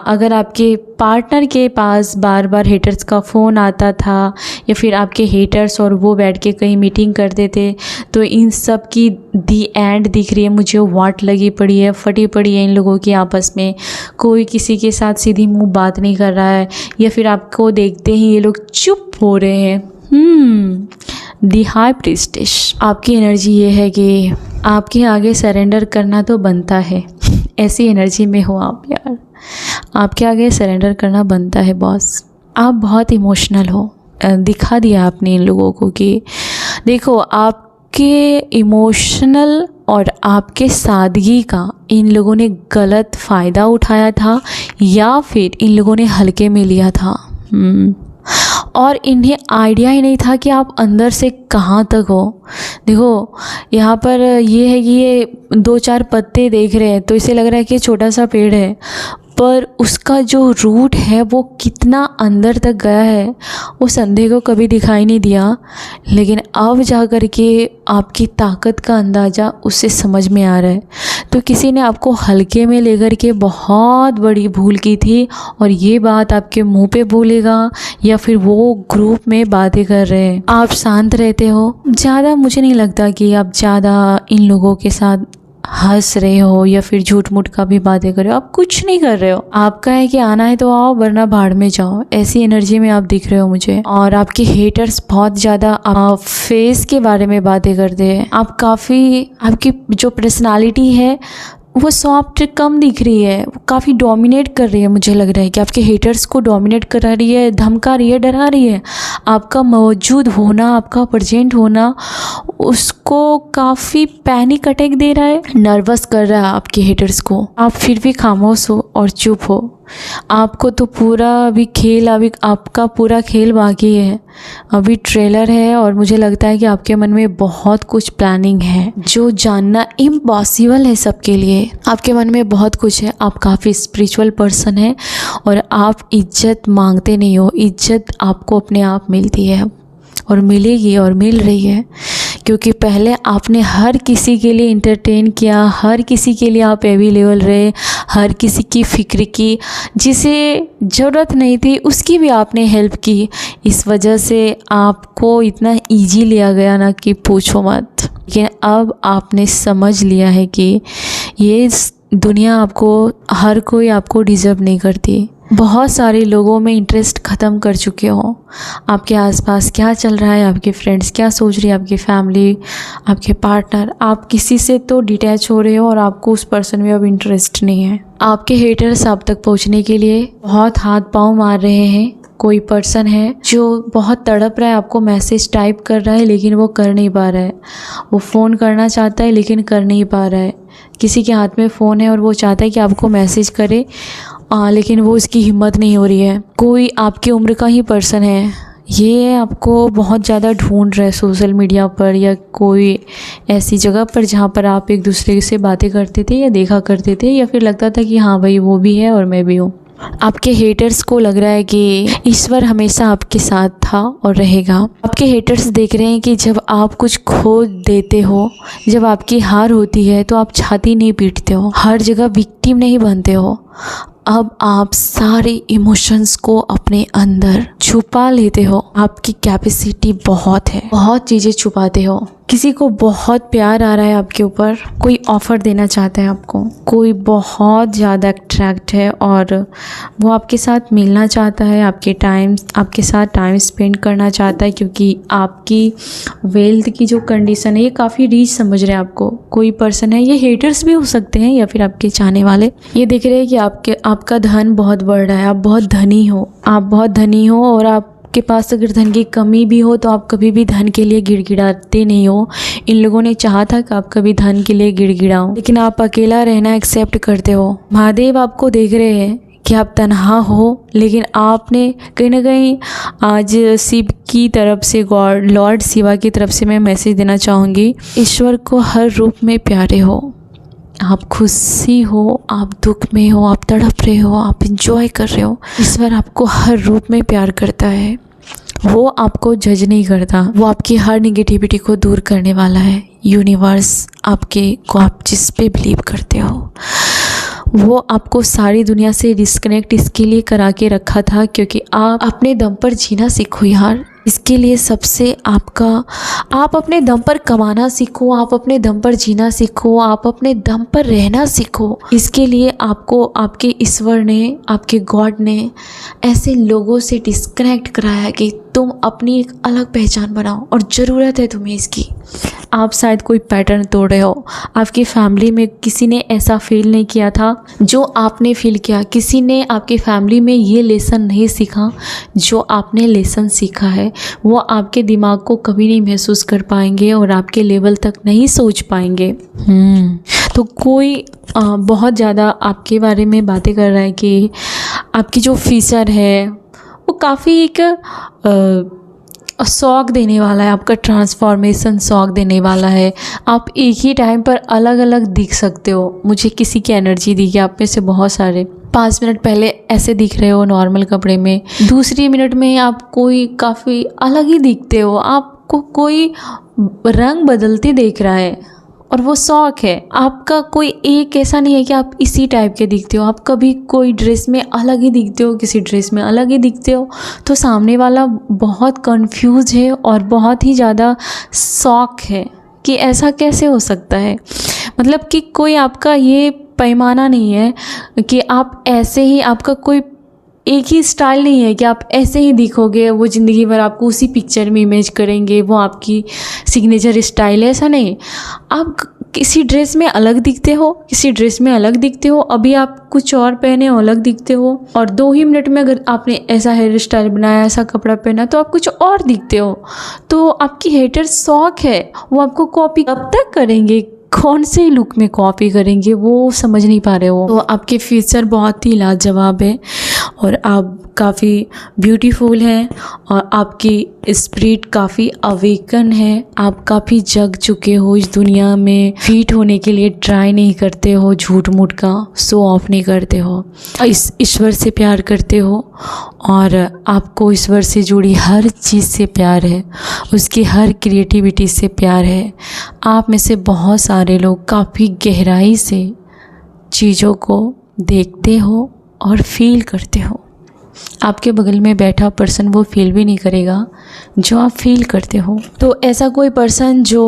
अगर आपके पार्टनर के पास बार बार हेटर्स का फ़ोन आता था, या फिर आपके हेटर्स और वो बैठ के कहीं मीटिंग करते थे, तो इन सब की दी एंड दिख रही है मुझे। वाट लगी पड़ी है, फटी पड़ी है इन लोगों की आपस में। कोई किसी के साथ सीधी मुंह बात नहीं कर रहा है, या फिर आपको देखते ही ये लोग चुप हो रहे हैं। दी हाई प्रीस्टेस, आपकी एनर्जी ये है कि आपके आगे सरेंडर करना तो बनता है। ऐसी एनर्जी में हो आप यार, आपके आगे सरेंडर करना बनता है बॉस। आप बहुत इमोशनल हो, दिखा दिया आपने इन लोगों को कि देखो, आपके इमोशनल और आपके सादगी का इन लोगों ने गलत फ़ायदा उठाया था, या फिर इन लोगों ने हल्के में लिया था। और इन्हें आइडिया ही नहीं था कि आप अंदर से कहाँ तक हो। देखो यहाँ पर ये है कि ये 2-4 पत्ते देख रहे हैं, तो इसे लग रहा है कि छोटा सा पेड़ है, पर उसका जो रूट है वो कितना अंदर तक गया है वो संदेह को कभी दिखाई नहीं दिया। लेकिन अब जा कर के आपकी ताकत का अंदाज़ा उससे समझ में आ रहा है। तो किसी ने आपको हल्के में लेकर के बहुत बड़ी भूल की थी, और ये बात आपके मुंह पे बोलेगा या फिर वो ग्रुप में बातें कर रहे हैं। आप शांत रहते हो ज़्यादा, मुझे नहीं लगता कि आप ज़्यादा इन लोगों के साथ हंस रहे हो या फिर झूठ मूठ का भी बातें कर रहे हो। आप कुछ नहीं कर रहे हो, आपका है कि आना है तो आओ, वरना भाड़ में जाओ। ऐसी एनर्जी में आप दिख रहे हो मुझे। और आपके हेटर्स बहुत ज़्यादा फेस के बारे में बातें करते हैं। आप काफ़ी, आपकी जो पर्सनालिटी है वो सॉफ्ट कम दिख रही है, वो काफ़ी डोमिनेट कर रही है। मुझे लग रहा है कि आपके हेटर्स को डोमिनेट करा रही है, धमका रही है, डरा रही है। आपका मौजूद होना, आपका प्रेजेंट होना उसको काफ़ी पैनिक अटैक दे रहा है, नर्वस कर रहा है आपके हेटर्स को। आप फिर भी खामोश हो और चुप हो। आपको तो पूरा अभी आपका पूरा खेल बाकी है, अभी ट्रेलर है। और मुझे लगता है कि आपके मन में बहुत कुछ प्लानिंग है जो जानना इम्पॉसिबल है सबके लिए। आपके मन में बहुत कुछ है। आप काफ़ी स्पिरिचुअल पर्सन है और आप इज्जत मांगते नहीं हो। इज्जत आपको अपने आप मिलती है और मिलेगी और मिल रही है, क्योंकि पहले आपने हर किसी के लिए इंटरटेन किया, हर किसी के लिए आप अवेलेबल रहे, हर किसी की फिक्र की, जिसे ज़रूरत नहीं थी उसकी भी आपने हेल्प की। इस वजह से आपको इतना इजी लिया गया ना कि पूछो मत। लेकिन अब आपने समझ लिया है कि ये दुनिया हर कोई आपको डिज़र्व नहीं करती। बहुत सारे लोगों में इंटरेस्ट ख़त्म कर चुके हो। आपके आसपास क्या चल रहा है, आपके फ्रेंड्स क्या सोच रही है, आपकी फैमिली, आपके पार्टनर, आप किसी से तो डिटैच हो रहे हो और आपको उस पर्सन में अब इंटरेस्ट नहीं है। आपके हेटर्स आप तक पहुंचने के लिए बहुत हाथ पांव मार रहे हैं। कोई पर्सन है जो बहुत तड़प रहा है, आपको मैसेज टाइप कर रहा है लेकिन वो कर नहीं पा रहा है। वो फ़ोन करना चाहता है लेकिन कर नहीं पा रहा है। किसी के हाथ में फ़ोन है और वो चाहता है कि आपको मैसेज करे, लेकिन वो उसकी हिम्मत नहीं हो रही है। कोई आपकी उम्र का ही पर्सन है, ये आपको बहुत ज़्यादा ढूंढ रहा है सोशल मीडिया पर या कोई ऐसी जगह पर जहाँ पर आप एक दूसरे से बातें करते थे या देखा करते थे, या फिर लगता था कि हाँ भाई वो भी है और मैं भी हूँ। आपके हेटर्स को लग रहा है कि ईश्वर हमेशा आपके साथ था और रहेगा। आपके हेटर्स देख रहे हैं कि जब आप कुछ खो देते हो, जब आपकी हार होती है तो आप छाती नहीं पीटते हो, हर जगह विक्टिम नहीं बनते हो। अब आप सारे इमोशंस को अपने अंदर छुपा लेते हो। आपकी कैपेसिटी बहुत है, बहुत चीज़ें छुपाते हो। किसी को बहुत प्यार आ रहा है आपके ऊपर, कोई ऑफ़र देना चाहता है आपको, कोई बहुत ज़्यादा अट्रैक्ट है और वो आपके साथ मिलना चाहता है, आपके साथ टाइम स्पेंड करना चाहता है, क्योंकि आपकी वेल्थ की जो कंडीशन है ये काफ़ी रीच समझ रहे हैं आपको। कोई पर्सन है, ये हेटर्स भी हो सकते हैं या फिर आपके चाहने वाले, ये देख रहे हैं कि आपका धन बहुत बढ़ रहा है, आप बहुत धनी हो और आपके पास अगर धन की कमी भी हो तो आप कभी भी धन के लिए गिड़गिड़ाते नहीं हो। इन लोगों ने चाहा था कि आप कभी धन के लिए गिड़गिड़ाओ, लेकिन आप अकेला रहना एक्सेप्ट करते हो। महादेव आपको देख रहे हैं कि आप तन्हा हो, लेकिन आपने कहीं ना कहीं आज शिव की तरफ से, लॉर्ड शिवा की तरफ से मैं मैसेज देना चाहूँगी, ईश्वर को हर रूप में प्यारे हो। आप खुशी हो, आप दुख में हो, आप तड़प रहे हो, आप इंजॉय कर रहे हो, ईश्वर आपको हर रूप में प्यार करता है। वो आपको जज नहीं करता, वो आपकी हर निगेटिविटी को दूर करने वाला है। यूनिवर्स आप जिस पे बिलीव करते हो वो आपको सारी दुनिया से डिस्कनेक्ट इसके लिए करा के रखा था क्योंकि आप अपने दम पर जीना सीखो यार। इसके लिए सबसे आप अपने दम पर कमाना सीखो, आप अपने दम पर जीना सीखो, आप अपने दम पर रहना सीखो। इसके लिए आपको आपके ईश्वर ने, आपके गॉड ने ऐसे लोगों से डिस्कनेक्ट कराया कि तुम अपनी एक अलग पहचान बनाओ, और ज़रूरत है तुम्हें इसकी। आप शायद कोई पैटर्न तोड़ रहे हो, आपकी फैमिली में किसी ने ऐसा फील नहीं किया था जो आपने फील किया, किसी ने आपकी फैमिली में ये लेसन नहीं सीखा जो आपने लेसन सीखा है, वो आपके दिमाग को कभी नहीं महसूस कर पाएंगे और आपके लेवल तक नहीं सोच पाएंगे। तो कोई बहुत ज़्यादा आपके बारे में बातें कर रहा है कि आपकी जो फ्यूचर है वो काफ़ी एक शौक देने वाला है, आपका ट्रांसफॉर्मेशन शौक देने वाला है। आप एक ही टाइम पर अलग अलग दिख सकते हो। मुझे किसी की एनर्जी दी कि आप में से बहुत सारे 5 मिनट पहले ऐसे दिख रहे हो नॉर्मल कपड़े में, दूसरी मिनट में आप कोई काफ़ी अलग ही दिखते हो, आपको कोई रंग बदलते देख रहा है और वो शौक है आपका। कोई एक ऐसा नहीं है कि आप इसी टाइप के दिखते हो, आप कभी कोई ड्रेस में अलग ही दिखते हो, किसी ड्रेस में अलग ही दिखते हो, तो सामने वाला बहुत कंफ्यूज है और बहुत ही ज़्यादा शौक है कि ऐसा कैसे हो सकता है। मतलब कि कोई आपका ये पैमाना नहीं है कि आप ऐसे ही, आपका कोई एक ही स्टाइल नहीं है कि आप ऐसे ही दिखोगे, वो ज़िंदगी भर आपको उसी पिक्चर में इमेज करेंगे, वो आपकी सिग्नेचर स्टाइल है, ऐसा नहीं। आप किसी ड्रेस में अलग दिखते हो, किसी ड्रेस में अलग दिखते हो, अभी आप कुछ और पहने हो अलग दिखते हो, और 2 ही मिनट में अगर आपने ऐसा हेयर स्टाइल बनाया, ऐसा कपड़ा पहना तो आप कुछ और दिखते हो। तो आपकी हेटर्स शौक है, वो आपको कॉपी कब तक करेंगे, कौन से लुक में कॉपी करेंगे वो समझ नहीं पा रहे हो। तो आपके फ्यूचर बहुत ही लाजवाब है और आप काफ़ी ब्यूटीफुल हैं और आपकी स्पिरिट काफ़ी अवेकन है। आप काफ़ी जग चुके हो इस दुनिया में, फिट होने के लिए ट्राई नहीं करते हो, झूठ मूठ का शो ऑफ नहीं करते हो, इस ईश्वर से प्यार करते हो और आपको ईश्वर से जुड़ी हर चीज़ से प्यार है, उसकी हर क्रिएटिविटी से प्यार है। आप में से बहुत सारे लोग काफ़ी गहराई से चीज़ों को देखते हो और फील करते हो। आपके बगल में बैठा पर्सन वो फील भी नहीं करेगा जो आप फील करते हो। तो ऐसा कोई पर्सन जो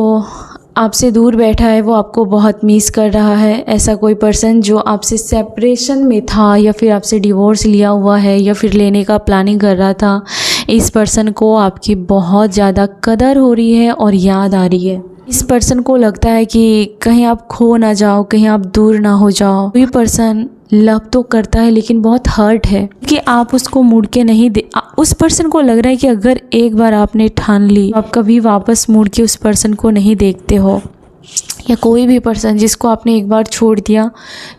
आपसे दूर बैठा है वो आपको बहुत मिस कर रहा है। ऐसा कोई पर्सन जो आपसे सेपरेशन में था या फिर आपसे डिवोर्स लिया हुआ है या फिर लेने का प्लानिंग कर रहा था, इस पर्सन को आपकी बहुत ज़्यादा कदर हो रही है और याद आ रही है। इस पर्सन को लगता है कि कहीं आप खो ना जाओ, कहीं आप दूर ना हो जाओ। कोई पर्सन लव तो करता है लेकिन बहुत हर्ट है कि आप उसको मुड़ के नहीं उस पर्सन को लग रहा है कि अगर एक बार आपने ठान ली आप कभी वापस मुड़ के उस पर्सन को नहीं देखते हो। या कोई भी पर्सन जिसको आपने एक बार छोड़ दिया,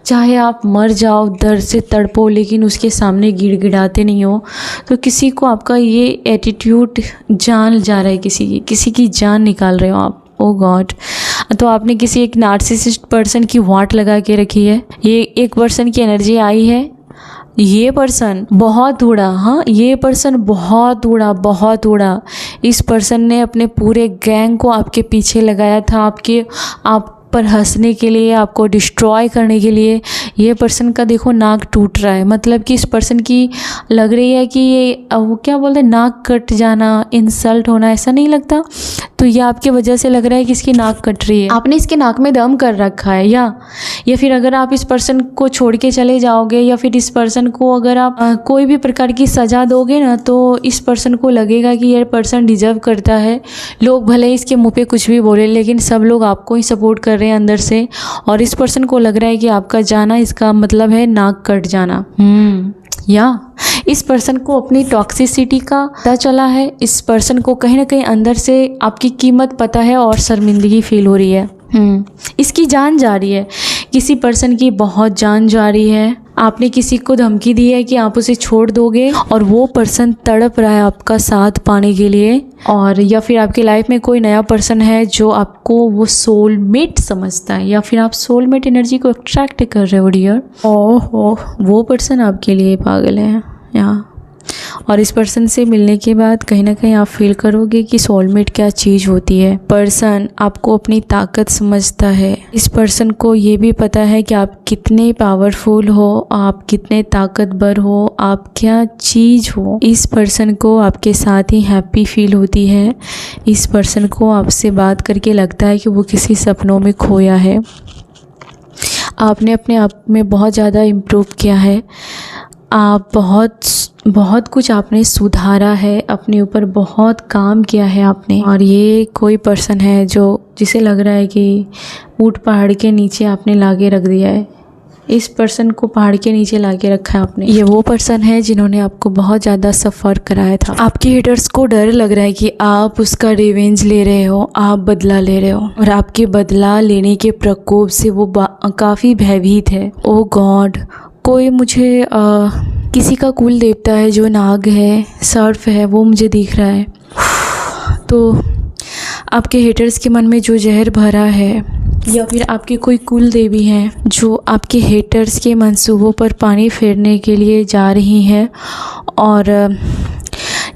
चाहे आप मर जाओ, दर्द से तड़पो, लेकिन उसके सामने गिड़गिड़ाते नहीं हो। तो किसी को आपका ये एटीट्यूड जान जा रहा है, किसी की जान निकाल रहे हो आप। ओ गॉड, तो आपने किसी एक नार्सिसिस्ट पर्सन की वाट लगा के रखी है। ये एक पर्सन की एनर्जी आई है, ये पर्सन बहुत उड़ा, हाँ ये पर्सन बहुत उड़ा। इस पर्सन ने अपने पूरे गैंग को आपके पीछे लगाया था, आप पर हंसने के लिए, आपको डिस्ट्रॉय करने के लिए। ये पर्सन का देखो नाक टूट रहा है, मतलब कि इस पर्सन की लग रही है कि ये वो क्या बोलते हैं, नाक कट जाना, इंसल्ट होना, ऐसा नहीं लगता? तो ये आपके वजह से लग रहा है कि इसकी नाक कट रही है, आपने इसके नाक में दम कर रखा है। या फिर अगर आप इस पर्सन को छोड़ के चले जाओगे या फिर इस पर्सन को अगर आप कोई भी प्रकार की सज़ा दोगे ना, तो इस पर्सन को लगेगा कि ये पर्सन डिजर्व करता है। लोग भले इसके मुँह पे कुछ भी बोले, लेकिन सब लोग आपको ही सपोर्ट कर रहे हैं अंदर से, और इस पर्सन को लग रहा है कि आपका जाना इसका मतलब है नाक कट जाना। या इस पर्सन को अपनी टॉक्सिसिटी का पता चला है। इस पर्सन को कहीं ना कहीं अंदर से आपकी कीमत पता है और शर्मिंदगी फील हो रही है। इसकी जान जा रही है, किसी पर्सन की बहुत जान जा रही है। आपने किसी को धमकी दी है कि आप उसे छोड़ दोगे और वो पर्सन तड़प रहा है आपका साथ पाने के लिए। और या फिर आपकी लाइफ में कोई नया पर्सन है जो आपको वो सोलमेट समझता है, या फिर आप सोलमेट एनर्जी को अट्रैक्ट कर रहे हो डियर। ओह, वो पर्सन आपके लिए पागल है यहाँ। और इस पर्सन से मिलने के बाद कहीं ना कहीं आप फील करोगे कि सोलमेट क्या चीज़ होती है। पर्सन आपको अपनी ताकत समझता है। इस पर्सन को ये भी पता है कि आप कितने पावरफुल हो, आप कितने ताकतवर हो, आप क्या चीज़ हो। इस पर्सन को आपके साथ ही हैप्पी फील होती है। इस पर्सन को आपसे बात करके लगता है कि वो किसी सपनों में खोया है। आपने अपने आप में बहुत ज़्यादा इम्प्रूव किया है। आप बहुत कुछ आपने सुधारा है, अपने ऊपर बहुत काम किया है आपने। और ये कोई पर्सन है जिसे लग रहा है कि ऊंट पहाड़ के नीचे आपने लाके रख दिया है। इस पर्सन को पहाड़ के नीचे लाके रखा है आपने। ये वो पर्सन है जिन्होंने आपको बहुत ज़्यादा सफ़र कराया था। आपके हेटर्स को डर लग रहा है कि आप उसका रिवेंज ले रहे हो, आप बदला ले रहे हो, और आपके बदला लेने के प्रकोप से वो काफ़ी भयभीत है। ओ गॉड, कोई मुझे किसी का कुल देवता है जो नाग है, सर्फ है, वो मुझे दिख रहा है। तो आपके हेटर्स के मन में जो जहर भरा है, या फिर आपकी कोई कुल देवी हैं जो आपके हेटर्स के मंसूबों पर पानी फेरने के लिए जा रही हैं, और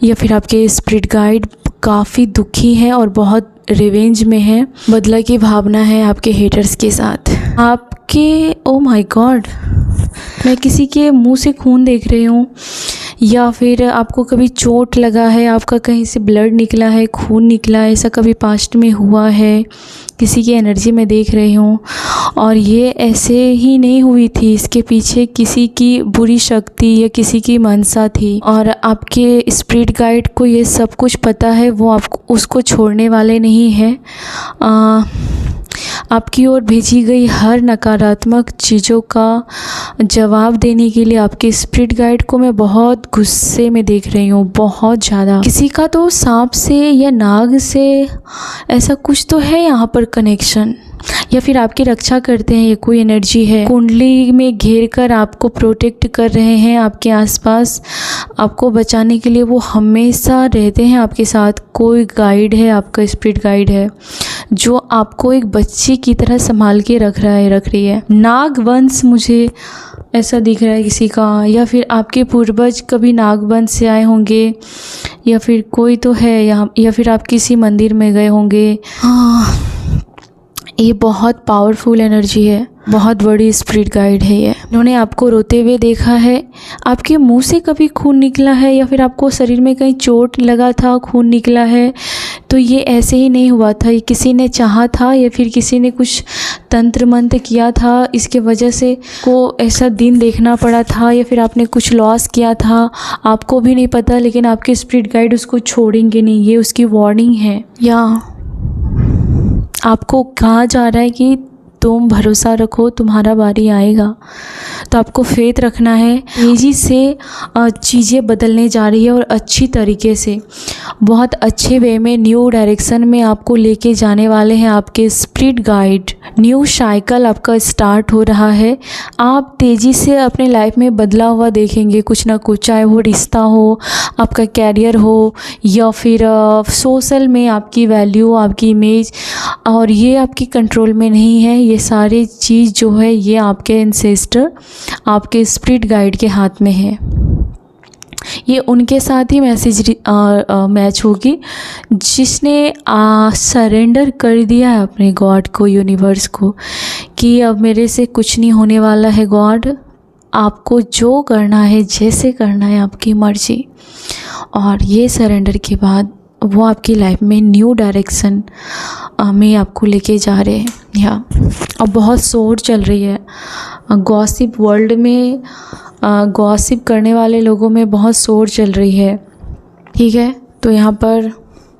या फिर आपके स्पिरिट गाइड काफ़ी दुखी हैं और बहुत रिवेंज में है। बदला की भावना है आपके हेटर्स के साथ। आपके ओ माय गॉड, मैं किसी के मुंह से खून देख रही हूँ, या फिर आपको कभी चोट लगा है, आपका कहीं से ब्लड निकला है, खून निकला है, ऐसा कभी पास्ट में हुआ है, किसी की एनर्जी में देख रही हूँ। और ये ऐसे ही नहीं हुई थी, इसके पीछे किसी की बुरी शक्ति या किसी की मनसा थी, और आपके स्पिरिट गाइड को ये सब कुछ पता है। वो आपको उसको छोड़ने वाले नहीं हैं। आपकी ओर भेजी गई हर नकारात्मक चीज़ों का जवाब देने के लिए आपके स्पिरिट गाइड को मैं बहुत गुस्से में देख रही हूँ, बहुत ज़्यादा। किसी का तो सांप से या नाग से ऐसा कुछ तो है यहाँ पर कनेक्शन, या फिर आपकी रक्षा करते हैं। ये कोई एनर्जी है, कुंडली में घेर कर आपको प्रोटेक्ट कर रहे हैं, आपके आसपास आपको बचाने के लिए वो हमेशा रहते हैं आपके साथ। कोई गाइड है, आपका स्पिरिट गाइड है जो आपको एक बच्ची की तरह संभाल के रख रही है। नाग वंश मुझे ऐसा दिख रहा है किसी का, या फिर आपके पूर्वज कभी नाग वंश से आए होंगे, या फिर कोई तो है यहाँ, या फिर आप किसी मंदिर में गए होंगे। ये बहुत पावरफुल एनर्जी है, बहुत बड़ी स्पिरिट गाइड है ये। इन्होंने आपको रोते हुए देखा है, आपके मुंह से कभी खून निकला है, या फिर आपको शरीर में कहीं चोट लगा था, खून निकला है, तो ये ऐसे ही नहीं हुआ था। ये किसी ने चाहा था, या फिर किसी ने कुछ तंत्र मंत्र किया था, इसके वजह से को ऐसा दिन देखना पड़ा था, या फिर आपने कुछ लॉस किया था, आपको भी नहीं पता, लेकिन आपके स्पिरिट गाइड उसको छोड़ेंगे नहीं। ये उसकी वार्निंग है, या आपको कहा जा रहा है कि तुम भरोसा रखो, तुम्हारा बारी आएगा। तो आपको फेथ रखना है। तेज़ी से चीज़ें बदलने जा रही है, और अच्छी तरीके से, बहुत अच्छे वे में, न्यू डायरेक्शन में आपको लेके जाने वाले हैं आपके स्पिरिट गाइड। न्यू साइकिल आपका स्टार्ट हो रहा है। आप तेज़ी से अपने लाइफ में बदला हुआ देखेंगे, कुछ ना कुछ, चाहे वो रिश्ता हो, आपका कैरियर हो, या फिर सोशल में आपकी वैल्यू, आपकी इमेज, और ये आपकी कंट्रोल में नहीं है। ये सारी चीज़ जो है ये आपके एंसेस्टर, आपके स्पिरिट गाइड के हाथ में है। ये उनके साथ ही मैच होगी जिसने सरेंडर कर दिया है अपने गॉड को, यूनिवर्स को, कि अब मेरे से कुछ नहीं होने वाला है गॉड, आपको जो करना है, जैसे करना है, आपकी मर्जी। और ये सरेंडर के बाद वो आपकी लाइफ में न्यू डायरेक्शन में आपको लेके जा रहे हैं। या अब बहुत शोर चल रही है गॉसिप वर्ल्ड में, गॉसिप करने वाले लोगों में बहुत शोर चल रही है, ठीक है। तो यहाँ पर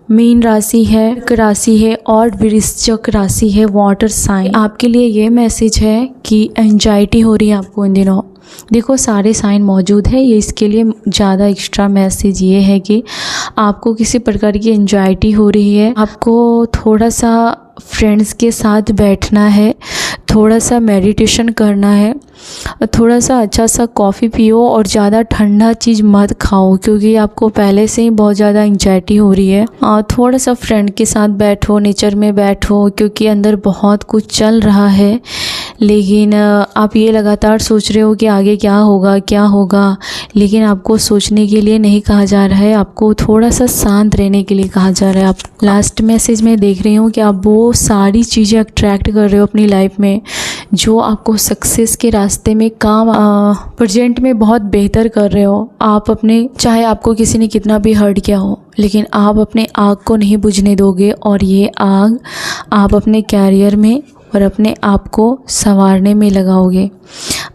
मीन राशि है, राशि है, और वृश्चिक राशि है, वाटर साइन। आपके लिए ये मैसेज है कि एंजाइटी हो रही है आपको इन दिनों। देखो सारे साइन मौजूद है, ये इसके लिए ज़्यादा एक्स्ट्रा मैसेज ये है कि आपको किसी प्रकार की एंजाइटी हो रही है। आपको थोड़ा सा फ्रेंड्स के साथ बैठना है, थोड़ा सा मेडिटेशन करना है, थोड़ा सा अच्छा सा कॉफ़ी पियो, और ज़्यादा ठंडा चीज़ मत खाओ क्योंकि आपको पहले से ही बहुत ज़्यादा एंजाइटी हो रही है। और थोड़ा सा फ्रेंड के साथ बैठो, नेचर में बैठो, क्योंकि अंदर बहुत कुछ चल रहा है, लेकिन आप ये लगातार सोच रहे हो कि आगे क्या होगा, लेकिन आपको सोचने के लिए नहीं कहा जा रहा है, आपको थोड़ा सा शांत रहने के लिए कहा जा रहा है। आप लास्ट मैसेज में देख रही हूँ कि आप वो सारी चीज़ें अट्रैक्ट कर रहे हो अपनी लाइफ में जो आपको सक्सेस के रास्ते में काम प्रेजेंट में बहुत बेहतर कर रहे हो। आप अपने, चाहे आपको किसी ने कितना भी हर्ट किया हो, लेकिन आप अपने आग को नहीं बुझने दोगे, और ये आग आप अपने कैरियर में और अपने आप को संवारने में लगाओगे,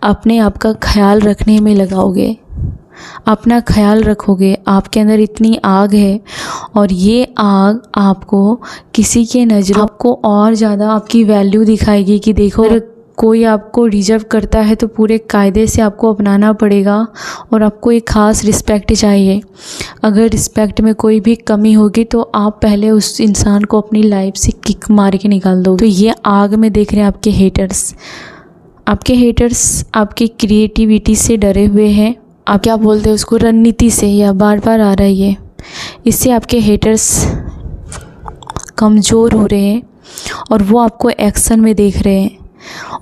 अपने आप का ख्याल रखने में लगाओगे, अपना ख्याल रखोगे। आपके अंदर इतनी आग है, और ये आग आपको किसी के नज़र आपको और ज़्यादा आपकी वैल्यू दिखाएगी कि देखो कोई आपको रिजर्व करता है तो पूरे कायदे से आपको अपनाना पड़ेगा, और आपको एक ख़ास रिस्पेक्ट चाहिए। अगर रिस्पेक्ट में कोई भी कमी होगी तो आप पहले उस इंसान को अपनी लाइफ से किक मार के निकाल दो। तो ये आग में देख रहे हैं आपके हेटर्स। आपके हेटर्स आपकी क्रिएटिविटी से डरे हुए हैं, आप क्या बोलते हैं उसको, रणनीति से, या बार बार आ रहा है ये, इससे आपके हेटर्स कमज़ोर हो रहे हैं, और वो आपको एक्शन में देख रहे हैं,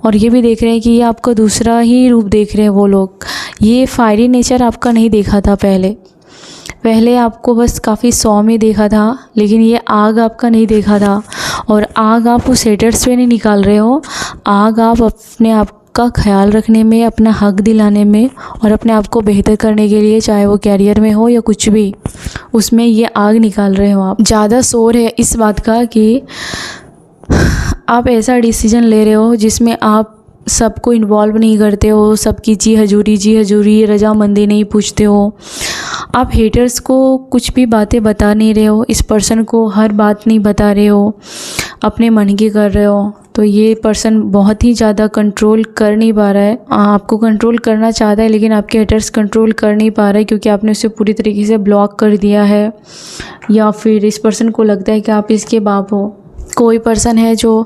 और ये भी देख रहे हैं कि ये आपका दूसरा ही रूप देख रहे हैं वो लोग। ये फायरी नेचर आपका नहीं देखा था पहले आपको बस काफ़ी सौम्य देखा था, लेकिन ये आग आपका नहीं देखा था। और आग आप उस हेटर्स पे नहीं निकाल रहे हो, आग आप अपने आप का ख्याल रखने में, अपना हक दिलाने में, और अपने आप को बेहतर करने के लिए, चाहे वो कैरियर में हो या कुछ भी, उसमें ये आग निकाल रहे हो आप। ज़्यादा शोर है इस बात का कि आप ऐसा डिसीजन ले रहे हो जिसमें आप सबको इन्वॉल्व नहीं करते हो, सबकी जी हजूरी रजामंदी नहीं पूछते हो। आप हेटर्स को कुछ भी बातें बता नहीं रहे हो, इस पर्सन को हर बात नहीं बता रहे हो, अपने मन की कर रहे हो। तो ये पर्सन बहुत ही ज़्यादा कंट्रोल कर नहीं पा रहा है। आपको कंट्रोल करना चाहता है लेकिन आपके हेटर्स कंट्रोल कर नहीं पा रहे क्योंकि आपने उसे पूरी तरीके से ब्लॉक कर दिया है, या फिर इस पर्सन को लगता है कि आप इसके बाप हो। कोई पर्सन है जो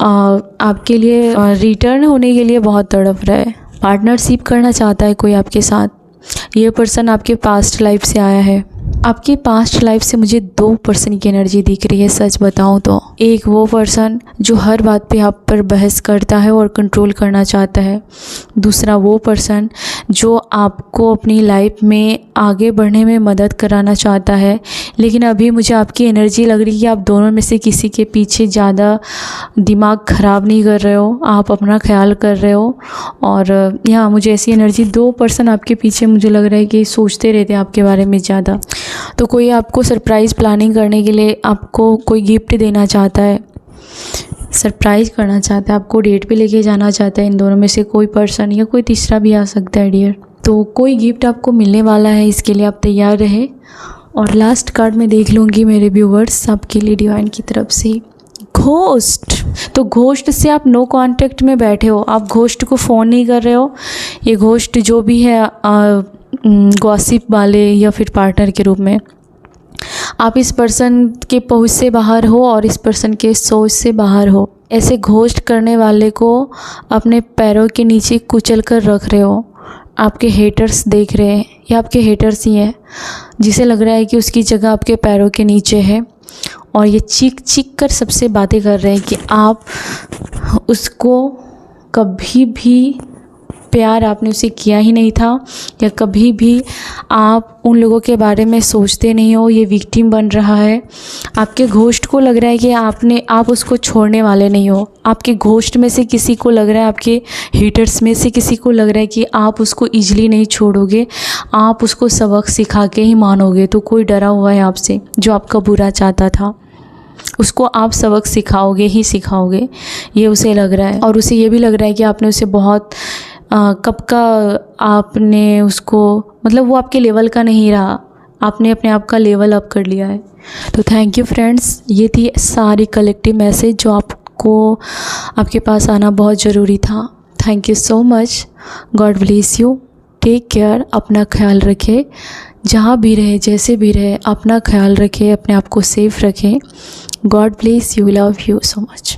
आपके लिए रिटर्न होने के लिए बहुत तड़प रहा है, पार्टनरशिप करना चाहता है कोई आपके साथ। ये पर्सन आपके पास्ट लाइफ से आया है। आपके पास्ट लाइफ से मुझे 2 पर्सन की एनर्जी दिख रही है, सच बताऊं तो। एक वो पर्सन जो हर बात पे आप पर बहस करता है और कंट्रोल करना चाहता है। दूसरा वो पर्सन जो आपको अपनी लाइफ में आगे बढ़ने में मदद कराना चाहता है, लेकिन अभी मुझे आपकी एनर्जी लग रही है कि आप दोनों में से किसी के पीछे ज़्यादा दिमाग ख़राब नहीं कर रहे हो, आप अपना ख्याल कर रहे हो। और यहाँ मुझे ऐसी एनर्जी 2 पर्सन आपके पीछे मुझे लग रहा है कि सोचते रहते हैं आपके बारे में ज़्यादा। तो कोई आपको सरप्राइज़ प्लानिंग करने के लिए आपको कोई गिफ्ट देना चाहता है, सरप्राइज़ करना चाहता है, आपको डेट पे लेके जाना चाहता है। इन दोनों में से कोई पर्सन या कोई तीसरा भी आ सकता है डियर। तो कोई गिफ्ट आपको मिलने वाला है, इसके लिए आप तैयार रहे। और लास्ट कार्ड में देख लूँगी मेरे व्यूवर्स आपके लिए डिवाइन की तरफ से घोस्ट। तो घोस्ट से आप नो कांटेक्ट में बैठे हो, आप घोस्ट को फ़ोन नहीं कर रहे हो। ये घोस्ट जो भी है गॉसिप वाले या फिर पार्टनर के रूप में, आप इस पर्सन के पहुंच से बाहर हो और इस पर्सन के सोच से बाहर हो। ऐसे घोस्ट करने वाले को अपने पैरों के नीचे कुचल कर रख रहे हो। आपके हेटर्स देख रहे हैं, ये आपके हेटर्स ही हैं, जिसे लग रहा है कि उसकी जगह आपके पैरों के नीचे है। और ये चीख चीख कर सबसे बातें कर रहे हैं कि आप उसको कभी भी प्यार आपने उसे किया ही नहीं था, या कभी भी आप उन लोगों के बारे में सोचते नहीं हो। ये विक्टिम बन रहा है। आपके घोस्ट को लग रहा है कि आप उसको छोड़ने वाले नहीं हो। आपके घोस्ट में से किसी को लग रहा है, आपके हेटर्स में से किसी को लग रहा है कि आप उसको ईजिली नहीं छोड़ोगे, आप उसको सबक सिखा के ही मानोगे। तो कोई डरा हुआ है आपसे जो आपका बुरा चाहता था, उसको आप सबक सिखाओगे ही सिखाओगे, ये उसे लग रहा है। और उसे ये भी लग रहा है कि आपने उसे बहुत कब का आपने उसको, मतलब वो आपके लेवल का नहीं रहा, आपने अपने आप का लेवल अप कर लिया है। तो थैंक यू फ्रेंड्स, ये थी सारी कलेक्टिव मैसेज जो आपको आपके पास आना बहुत ज़रूरी था। Thank you so much. God bless you. Take care. अपना ख्याल रखें, जहाँ भी रहे जैसे भी रहे अपना ख्याल रखें, अपने आप को सेफ रखें। God bless you. Love you so much.